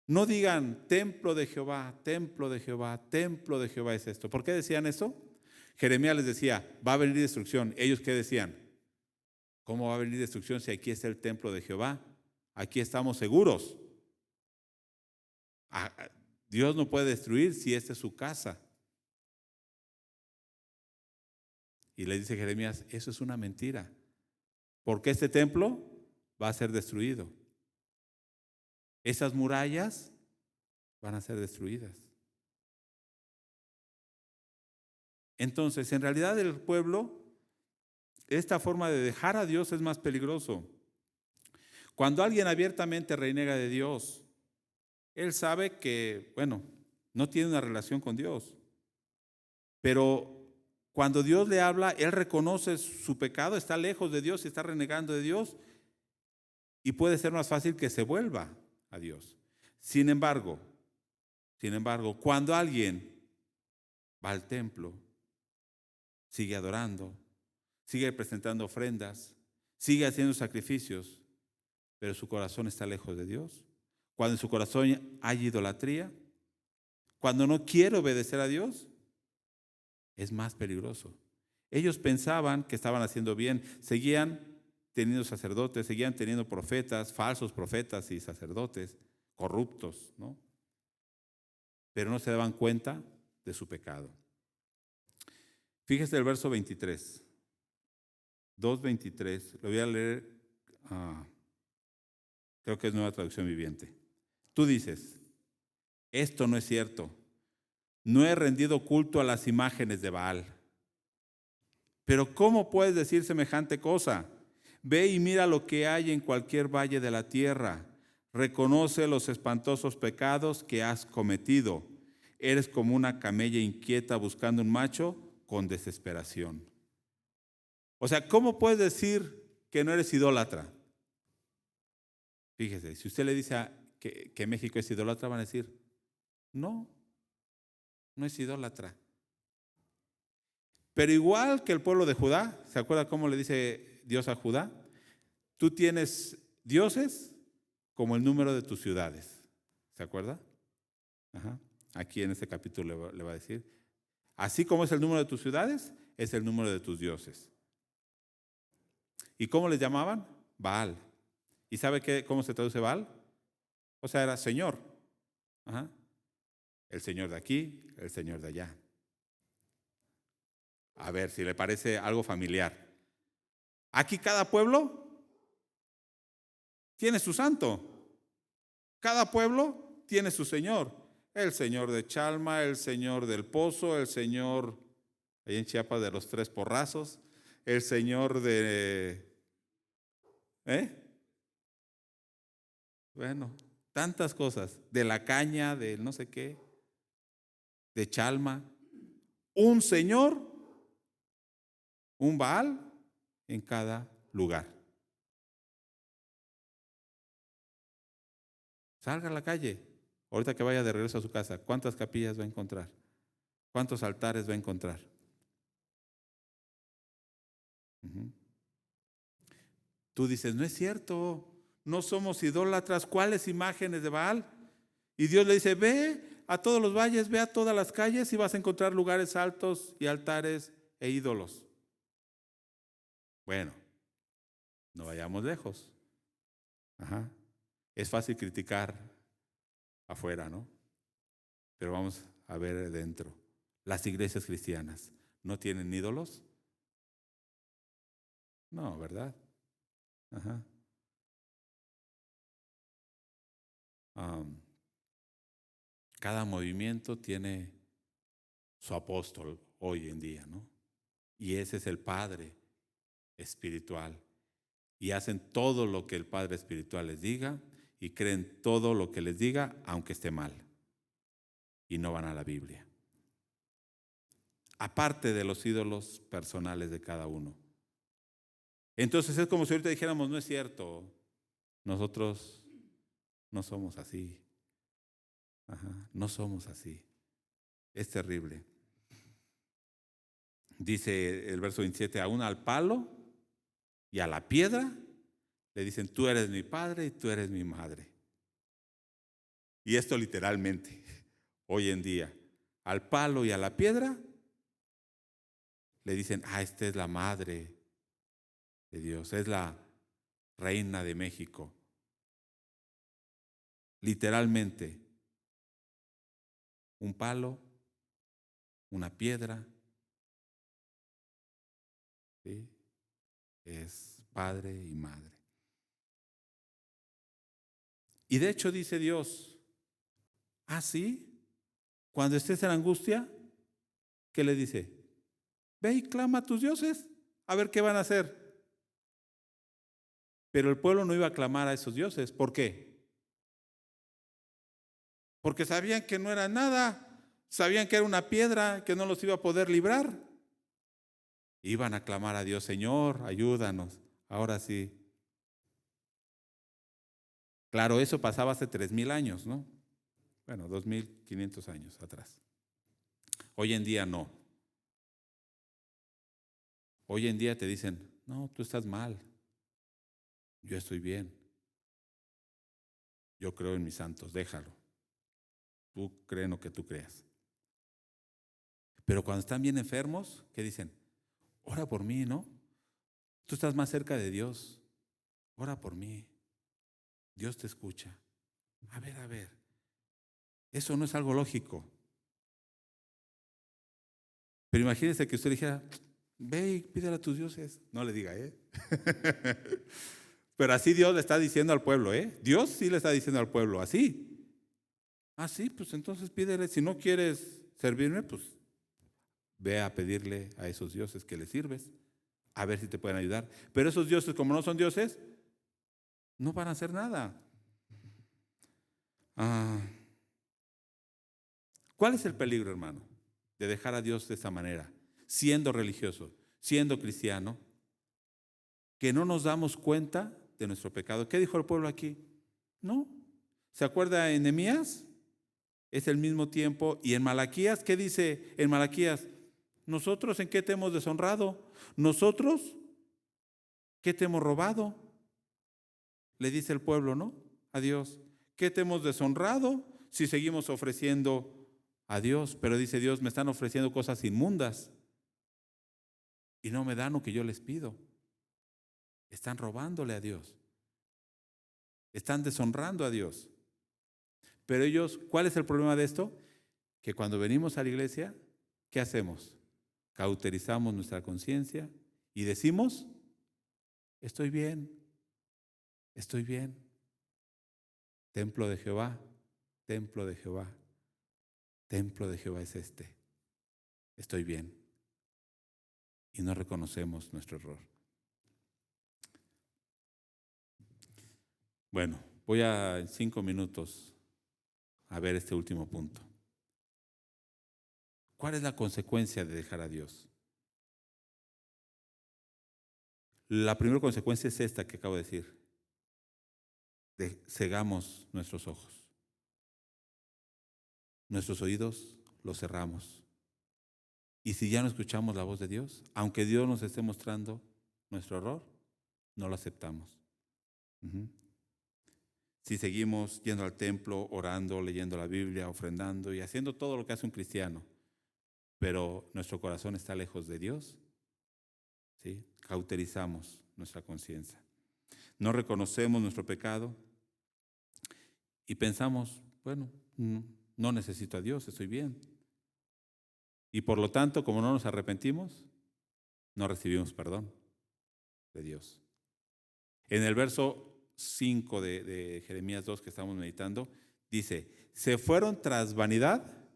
No digan templo de Jehová, templo de Jehová, templo de Jehová es esto. ¿Por qué decían eso? Jeremías les decía, va a venir destrucción. ¿Ellos qué decían? ¿Cómo va a venir destrucción si aquí está el templo de Jehová? Aquí estamos seguros. Dios no puede destruir si esta es su casa. Y le dice Jeremías, eso es una mentira, porque este templo va a ser destruido. Esas murallas van a ser destruidas. Entonces, en realidad el pueblo, esta forma de dejar a Dios es más peligroso. Cuando alguien abiertamente reniega de Dios, él sabe que, bueno, no tiene una relación con Dios. Pero cuando Dios le habla, él reconoce su pecado, está lejos de Dios y está renegando de Dios, y puede ser más fácil que se vuelva a Dios. Sin embargo, cuando alguien va al templo, sigue adorando, sigue presentando ofrendas, sigue haciendo sacrificios, pero su corazón está lejos de Dios, cuando en su corazón hay idolatría, cuando no quiere obedecer a Dios, es más peligroso. Ellos pensaban que estaban haciendo bien, seguían teniendo sacerdotes, seguían teniendo profetas, falsos profetas y sacerdotes, corruptos, ¿no? Pero no se daban cuenta de su pecado. Fíjese el verso 23, 2:23, lo voy a leer, creo que es Nueva Traducción Viviente. Tú dices, esto no es cierto, no he rendido culto a las imágenes de Baal. Pero ¿cómo puedes decir semejante cosa? Ve y mira lo que hay en cualquier valle de la tierra. Reconoce los espantosos pecados que has cometido. Eres como una camella inquieta buscando un macho con desesperación. O sea, ¿cómo puedes decir que no eres idólatra? Fíjese, si usted le dice que México es idólatra, van a decir, no, no es idólatra. Pero igual que el pueblo de Judá, ¿se acuerda cómo le dice Dios a Judá? Tú tienes dioses como el número de tus ciudades. ¿Se acuerda? Ajá. Aquí en este capítulo le va a decir, así como es el número de tus ciudades, es el número de tus dioses. ¿Y cómo les llamaban? Baal. ¿Y sabe cómo se traduce Baal? O sea, era Señor. Ajá. El Señor de aquí, el Señor de allá. A ver si le parece algo familiar. Aquí cada pueblo tiene su santo. Cada pueblo tiene su señor. El señor de Chalma, el señor del Pozo, el señor, ahí en Chiapas, de los Tres Porrazos, el señor de... Bueno, tantas cosas. De la caña, de no sé qué, de Chalma. Un señor, un Baal en cada lugar. Salga a la calle. Ahorita que vaya de regreso a su casa, ¿cuántas capillas va a encontrar? ¿Cuántos altares va a encontrar? Tú dices, no es cierto, no somos idólatras. ¿Cuáles imágenes de Baal? Y Dios le dice, ve a todos los valles, ve a todas las calles y vas a encontrar lugares altos y altares e ídolos. Bueno, no vayamos lejos. Ajá. Es fácil criticar afuera, ¿no? Pero vamos a ver dentro. Las iglesias cristianas, ¿no tienen ídolos? No, ¿verdad? Ajá. Cada movimiento tiene su apóstol hoy en día, ¿no? Y ese es el Padre espiritual. Y hacen todo lo que el Padre espiritual les diga y creen todo lo que les diga, aunque esté mal. Y no van a la Biblia. Aparte de los ídolos personales de cada uno. Entonces es como si ahorita dijéramos, no es cierto, nosotros no somos así. Ajá, no somos así. Es terrible. Dice el verso 27, aún al palo Y a la piedra le dicen, tú eres mi padre y tú eres mi madre. Y esto literalmente, hoy en día, al palo y a la piedra le dicen, esta es la madre de Dios, es la reina de México. Literalmente, un palo, una piedra, ¿sí? Es padre y madre. Y de hecho dice Dios, sí, cuando estés en angustia, ¿qué le dice? Ve y clama a tus dioses, a ver qué van a hacer. Pero el pueblo no iba a clamar a esos dioses. ¿Por qué? Porque sabían que no era nada, sabían que era una piedra, que no los iba a poder librar. Iban a clamar a Dios, Señor, ayúdanos. Ahora sí. Claro, eso pasaba hace 3,000 años, ¿no? Bueno, 2,500 años atrás. Hoy en día no. Hoy en día te dicen, no, tú estás mal. Yo estoy bien. Yo creo en mis santos, déjalo. Tú cree en lo que tú creas. Pero cuando están bien enfermos, ¿qué dicen? Ora por mí, ¿no? Tú estás más cerca de Dios. Ora por mí. Dios te escucha. A ver. Eso no es algo lógico. Pero imagínense que usted dijera, ve y pídele a tus dioses. No le diga, Pero así Dios le está diciendo al pueblo, Dios sí le está diciendo al pueblo, así. Sí, pues entonces pídele. Si no quieres servirme, pues ve a pedirle a esos dioses que le sirves, a ver si te pueden ayudar. Pero esos dioses, como no son dioses, no van a hacer nada. ¿Cuál es el peligro, hermano, de dejar a Dios de esta manera? Siendo religioso, siendo cristiano, que no nos damos cuenta de nuestro pecado. ¿Qué dijo el pueblo aquí? No. ¿Se acuerda en Nehemías? Es el mismo tiempo. Y en Malaquías, ¿qué dice en Malaquías? ¿Nosotros en qué te hemos deshonrado? ¿Nosotros qué te hemos robado? Le dice el pueblo, ¿no? A Dios. ¿Qué te hemos deshonrado si seguimos ofreciendo a Dios? Pero dice Dios, me están ofreciendo cosas inmundas y no me dan lo que yo les pido. Están robándole a Dios. Están deshonrando a Dios. Pero ellos, ¿cuál es el problema de esto? Que cuando venimos a la iglesia, ¿qué hacemos? Cauterizamos nuestra conciencia y decimos, estoy bien. Templo de Jehová, templo de Jehová, templo de Jehová es este. Estoy bien. Y no reconocemos nuestro error. Bueno, voy en 5 minutos a ver este último punto. ¿Cuál es la consecuencia de dejar a Dios? La primera consecuencia es esta que acabo de decir. Cegamos nuestros ojos. Nuestros oídos los cerramos. Y si ya no escuchamos la voz de Dios, aunque Dios nos esté mostrando nuestro error, no lo aceptamos. Si seguimos yendo al templo, orando, leyendo la Biblia, ofrendando y haciendo todo lo que hace un cristiano, pero nuestro corazón está lejos de Dios, ¿sí? Cauterizamos nuestra conciencia. No reconocemos nuestro pecado y pensamos, bueno, no necesito a Dios, estoy bien. Y por lo tanto, como no nos arrepentimos, no recibimos perdón de Dios. En el verso 5 de Jeremías 2 que estamos meditando, dice, se fueron tras vanidad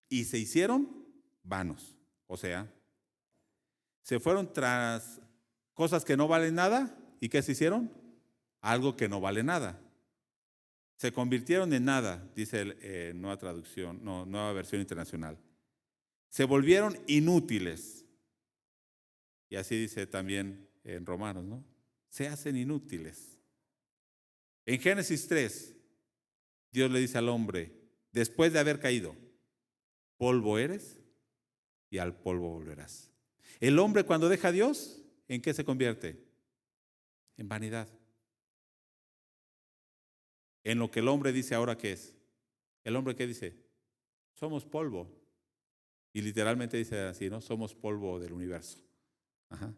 y se hicieron vanos. O sea, se fueron tras cosas que no valen nada. ¿Y qué se hicieron? Algo que no vale nada. Se convirtieron en nada, dice nueva traducción, nueva versión internacional. Se volvieron inútiles. Y así dice también en Romanos, ¿no? Se hacen inútiles. En Génesis 3, Dios le dice al hombre, después de haber caído, polvo eres y al polvo volverás. El hombre cuando deja a Dios, ¿en qué se convierte? en vanidad. En lo que el hombre dice ahora que es. ¿El hombre qué dice? Somos polvo. Y literalmente dice así, ¿no? Somos polvo del universo. Ajá.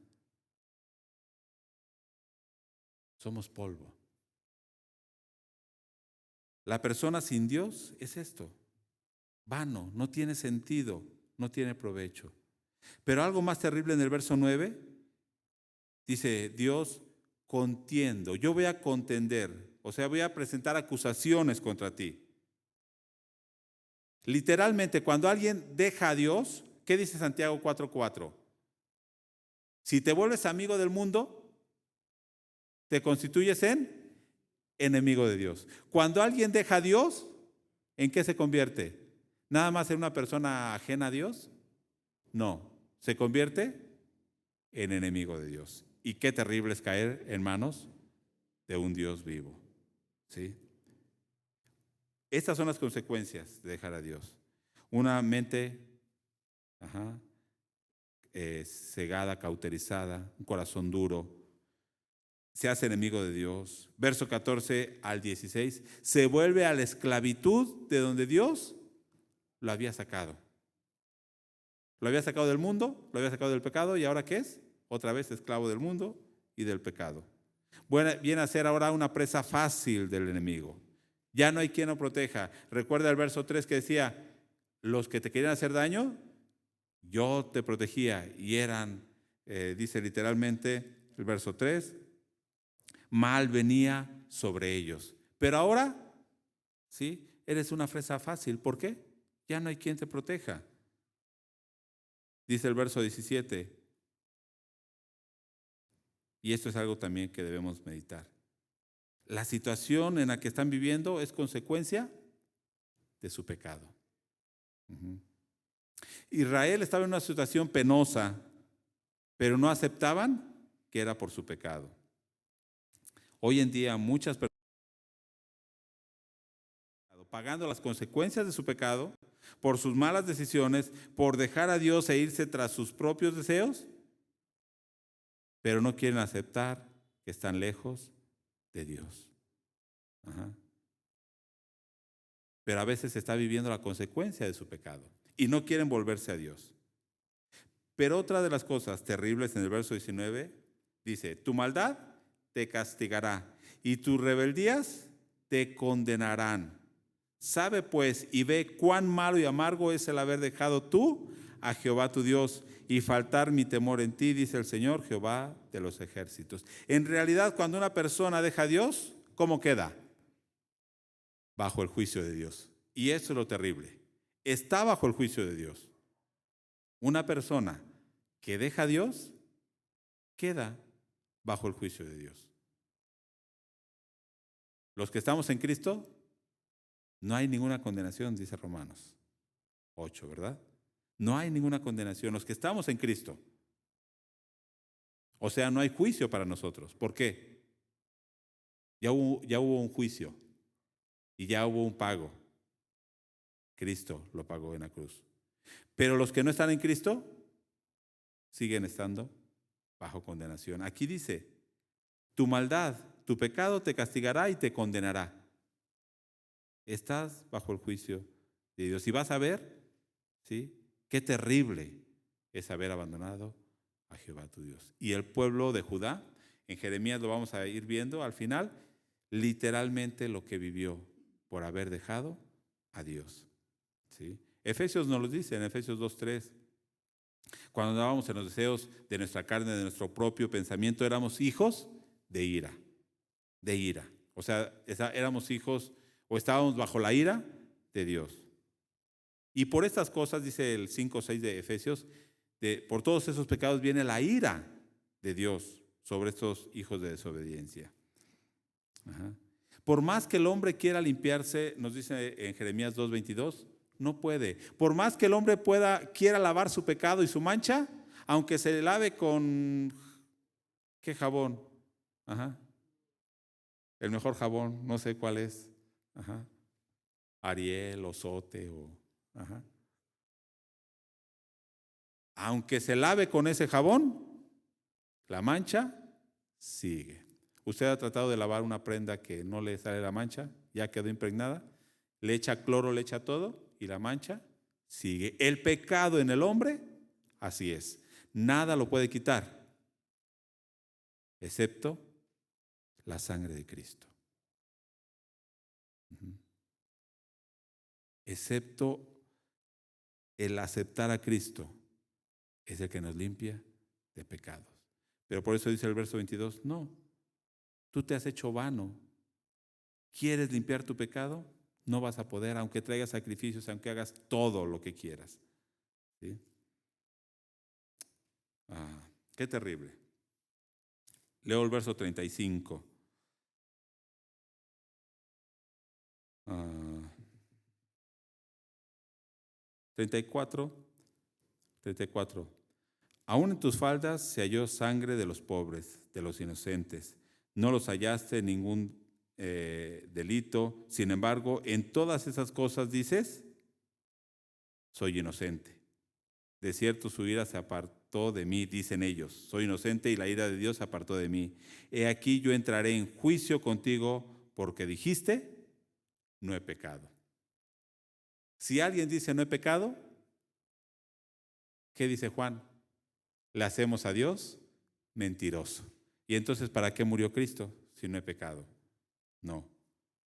Somos polvo. La persona sin Dios es esto. Vano, no tiene sentido, no tiene provecho. Pero algo más terrible en el verso 9, dice Dios, contiendo, yo voy a contender, o sea, voy a presentar acusaciones contra ti. Literalmente, cuando alguien deja a Dios, ¿qué dice Santiago 4:4? Si te vuelves amigo del mundo, te constituyes en enemigo de Dios. Cuando alguien deja a Dios, ¿en qué se convierte? ¿Nada más en una persona ajena a Dios? No, se convierte en enemigo de Dios. Y qué terrible es caer en manos de un Dios vivo. ¿Sí? Estas son las consecuencias de dejar a Dios. Una mente cegada, cauterizada, un corazón duro, se hace enemigo de Dios. Verso 14 al 16, se vuelve a la esclavitud de donde Dios lo había sacado. Lo había sacado del mundo, lo había sacado del pecado, y ahora ¿qué es? Otra vez esclavo del mundo y del pecado. Viene a ser ahora una presa fácil del enemigo. Ya no hay quien lo proteja. Recuerda el verso 3 que decía, los que te querían hacer daño, yo te protegía, y eran, dice literalmente el verso 3, mal venía sobre ellos. Pero ahora, ¿sí? Eres una presa fácil. ¿Por qué? Ya no hay quien te proteja. Dice el verso 17, y esto es algo también que debemos meditar. La situación en la que están viviendo es consecuencia de su pecado. Israel estaba en una situación penosa, pero no aceptaban que era por su pecado. Hoy en día muchas personas pagando las consecuencias de su pecado, por sus malas decisiones, por dejar a Dios e irse tras sus propios deseos, pero no quieren aceptar que están lejos de Dios. Pero a veces se está viviendo la consecuencia de su pecado y no quieren volverse a Dios. Pero otra de las cosas terribles en el verso 19 dice, tu maldad te castigará y tus rebeldías te condenarán. Sabe pues y ve cuán malo y amargo es el haber dejado tú a Jehová tu Dios y faltar mi temor en ti, dice el Señor Jehová de los ejércitos. En realidad, cuando una persona deja a Dios, ¿cómo queda? Bajo el juicio de Dios. Y eso es lo terrible. Está bajo el juicio de Dios. Una persona que deja a Dios queda bajo el juicio de Dios. Los que estamos en Cristo, no hay ninguna condenación, dice Romanos 8, ¿verdad? No hay ninguna condenación. Los que estamos en Cristo. O sea, no hay juicio para nosotros. ¿Por qué? Ya hubo un juicio y ya hubo un pago. Cristo lo pagó en la cruz. Pero los que no están en Cristo siguen estando bajo condenación. Aquí dice, tu maldad, tu pecado te castigará y te condenará. Estás bajo el juicio de Dios. Y vas a ver, ¿sí? Qué terrible es haber abandonado a Jehová tu Dios. Y el pueblo de Judá, en Jeremías lo vamos a ir viendo al final, literalmente lo que vivió por haber dejado a Dios. ¿Sí? Efesios nos lo dice en Efesios 2:3. Cuando andábamos en los deseos de nuestra carne, de nuestro propio pensamiento, éramos hijos de ira. De ira. O sea, éramos hijos o estábamos bajo la ira de Dios. Y por estas cosas, dice el 5:6 de Efesios, por todos esos pecados viene la ira de Dios sobre estos hijos de desobediencia. Por más que el hombre quiera limpiarse, nos dice en Jeremías 2:22, no puede. Por más que el hombre quiera lavar su pecado y su mancha, aunque se lave con ¿qué jabón? El mejor jabón, no sé cuál es. Ariel o Sote aunque se lave con ese jabón, la mancha sigue. ¿Usted ha tratado de lavar una prenda que no le sale la mancha? Ya quedó impregnada. Le echa cloro, le echa todo y la mancha sigue. El pecado en el hombre, así es. Nada lo puede quitar, excepto la sangre de Cristo. Excepto el aceptar a Cristo es el que nos limpia de pecados. Pero por eso dice el verso 22, no, tú te has hecho vano. ¿Quieres limpiar tu pecado? No vas a poder, aunque traigas sacrificios, aunque hagas todo lo que quieras. ¿Sí? Qué terrible. Leo el verso 35. 34. Aún en tus faldas se halló sangre de los pobres, de los inocentes. No los hallaste en ningún delito. Sin embargo, en todas esas cosas dices, soy inocente. De cierto, su ira se apartó de mí, dicen ellos. Soy inocente y la ira de Dios se apartó de mí. He aquí yo entraré en juicio contigo porque dijiste, no he pecado. Si alguien dice no he pecado, ¿qué dice Juan? Le hacemos a Dios mentiroso. Y entonces, ¿para qué murió Cristo si no he pecado? No.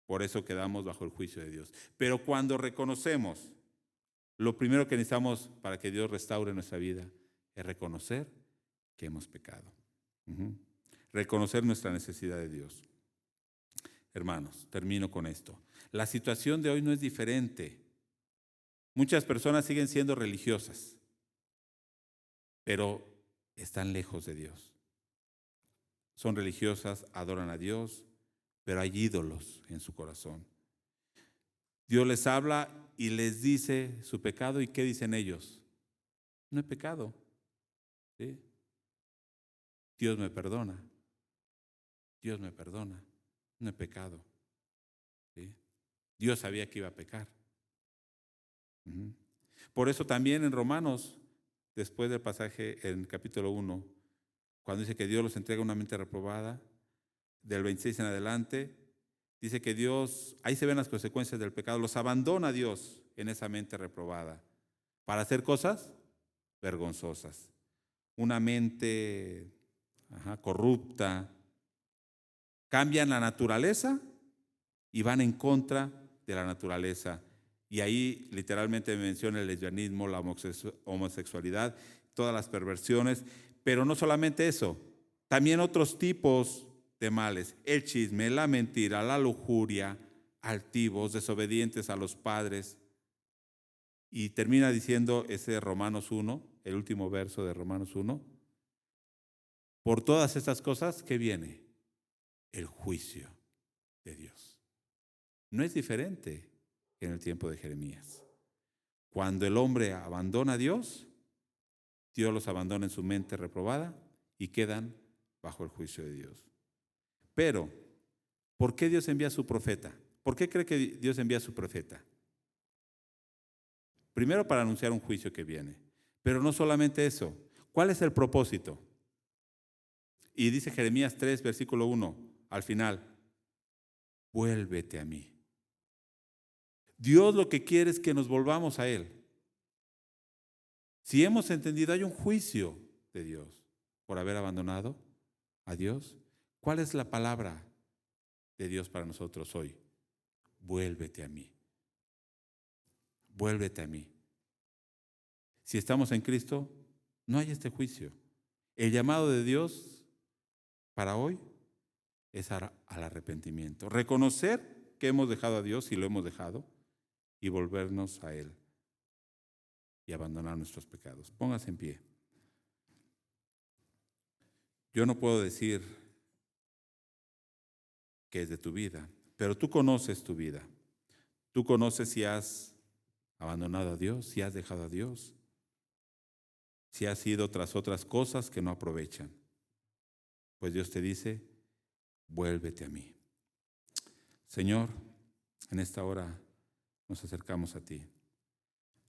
Por eso quedamos bajo el juicio de Dios. Pero cuando reconocemos, lo primero que necesitamos para que Dios restaure nuestra vida es reconocer que hemos pecado. Reconocer nuestra necesidad de Dios. Hermanos, termino con esto. La situación de hoy no es diferente. Muchas personas siguen siendo religiosas, pero están lejos de Dios. Son religiosas, adoran a Dios, pero hay ídolos en su corazón. Dios les habla y les dice su pecado, ¿y qué dicen ellos? No he pecado. ¿Sí? Dios me perdona. Dios me perdona. No he pecado. ¿Sí? Dios sabía que iba a pecar. Por eso también en Romanos, después del pasaje en capítulo 1, cuando dice que Dios los entrega una mente reprobada, del 26 en adelante, dice que Dios, ahí se ven las consecuencias del pecado, los abandona Dios en esa mente reprobada para hacer cosas vergonzosas. Una mente corrupta. Cambian la naturaleza y van en contra de la naturaleza. Y ahí literalmente menciona el lesbianismo, la homosexualidad, todas las perversiones. Pero no solamente eso, también otros tipos de males. El chisme, la mentira, la lujuria, altivos, desobedientes a los padres. Y termina diciendo ese Romanos 1, el último verso de Romanos 1. Por todas estas cosas, ¿qué viene? El juicio de Dios. No es diferente que en el tiempo de Jeremías. Cuando el hombre abandona a Dios, Dios los abandona en su mente reprobada y quedan bajo el juicio de Dios. Pero, ¿por qué Dios envía a su profeta? ¿Por qué cree que Dios envía a su profeta? Primero para anunciar un juicio que viene. Pero no solamente eso. ¿Cuál es el propósito? Y dice Jeremías 3, versículo 1, al final, vuélvete a mí. Dios lo que quiere es que nos volvamos a Él. Si hemos entendido, hay un juicio de Dios por haber abandonado a Dios. ¿Cuál es la palabra de Dios para nosotros hoy? Vuélvete a mí. Vuélvete a mí. Si estamos en Cristo, no hay este juicio. El llamado de Dios para hoy es al arrepentimiento. Reconocer que hemos dejado a Dios y lo hemos dejado y volvernos a Él y abandonar nuestros pecados. Póngase en pie. Yo no puedo decir qué es de tu vida, pero tú conoces tu vida. Tú conoces si has abandonado a Dios, si has dejado a Dios, si has ido tras otras cosas que no aprovechan. Pues Dios te dice, vuélvete a mí. Señor, en esta hora nos acercamos a ti.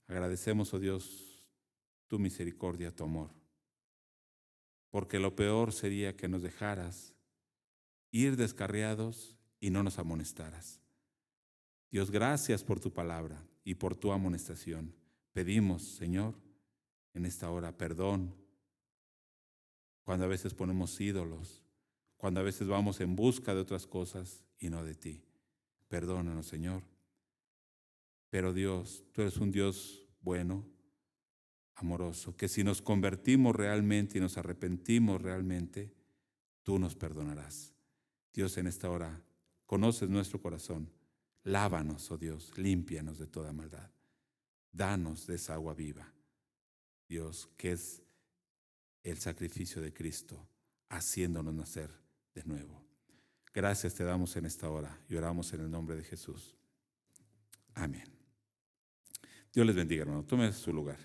Agradecemos, oh Dios, tu misericordia, tu amor. Porque lo peor sería que nos dejaras ir descarriados y no nos amonestaras. Dios, gracias por tu palabra y por tu amonestación. Pedimos, Señor, en esta hora perdón cuando a veces ponemos ídolos, cuando a veces vamos en busca de otras cosas y no de ti. Perdónanos, Señor. Pero Dios, tú eres un Dios bueno, amoroso, que si nos convertimos realmente y nos arrepentimos realmente, tú nos perdonarás. Dios, en esta hora, conoces nuestro corazón. Lávanos, oh Dios, límpianos de toda maldad. Danos de esa agua viva, Dios, que es el sacrificio de Cristo, haciéndonos nacer de nuevo. Gracias te damos en esta hora y oramos en el nombre de Jesús. Amén. Dios les bendiga, hermano. Tome su lugar.